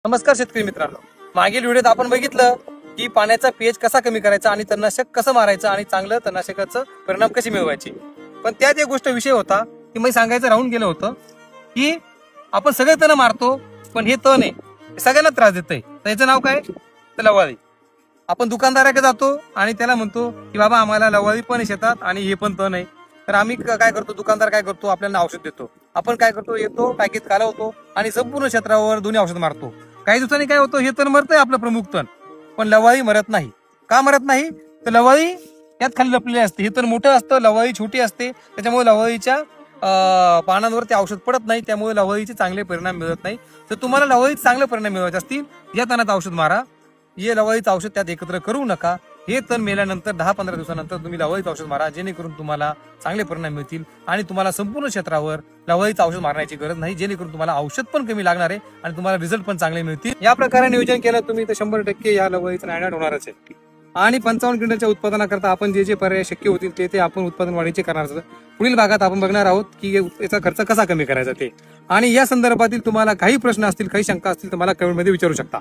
नमस्कार शेतकरी मित्रांनो, मागील व्हिडिओत आपण बघितलं की पाण्याचा पीएच कसा कमी करायचा आणि तणनाशक कसं मारायचं आणि चांगलं तणनाशकाचं परिणाम कसे मिळवायचे. पण त्यात एक गोष्ट विषय होता की मी सांगायचं राहून गेलं होतं की आपण सगळे तण मारतो, पण हे तण आहे सगळ्यांना त्रास देतंय. तर याचं नाव काय? तर लवाळी. आपण दुकानदाराकडे जातो आणि त्याला म्हणतो की बाबा आम्हाला लवाळी पण शेतात आणि हे पण तण आहे. तर आम्ही काय करतो, दुकानदार काय करतो, आपल्याला औषध देतो. आपण काय करतो, येतो पॅकेट कालवतो आणि संपूर्ण क्षेत्रावर दोन्ही औषध मारतो. काही दिवसांनी काय होतं, हे तण मरतंय आपलं प्रमुख तण, पण लवाळी मरत नाही. का मरत नाही? तर लवाळी त्यात खाली लपलेली असते. हे तण मोठं असतं, लवाळी छोटी असते, त्याच्यामुळे लवाळीच्या पानांवर ते औषध पडत नाही, त्यामुळे लवाळीचे चांगले परिणाम मिळत नाही. तर तुम्हाला लवाळीचे चांगले परिणाम मिळवायचे असतील, या तणाचं औषध मारा. हे लवाळीचं औषध त्यात एकत्र करू नका. हे तण मेल्यानंतर 10-15 दिवसानंतर तुम्ही लवाळीचं औषध मारा, जेणेकरून तुम्हाला चांगले परिणाम मिळतील आणि तुम्हाला संपूर्ण क्षेत्रावर लवाळीचं औषध मारण्याची गरज नाही, जेणेकरून तुम्हाला औषध पण कमी लागणार आहे आणि तुम्हाला रिझल्ट पण चांगले मिळतील. या प्रकारे नियोजन केलं तुम्ही तर 100% या लवाळीचं नायनाट होणारच आहे. आणि 55 क्विंटलच्या उत्पादनाकरता आपण जे जे पर्याय शक्य होतील ते आपण उत्पादन वाढीचे करणार आहोत. पुढील भागात आपण बघणार आहोत की याचा खर्च कसा कमी करायचा ते. आणि या संदर्भातील तुम्हाला काही प्रश्न असतील, काही शंका असतील तर मला कमेंटमध्ये विचारू शकता.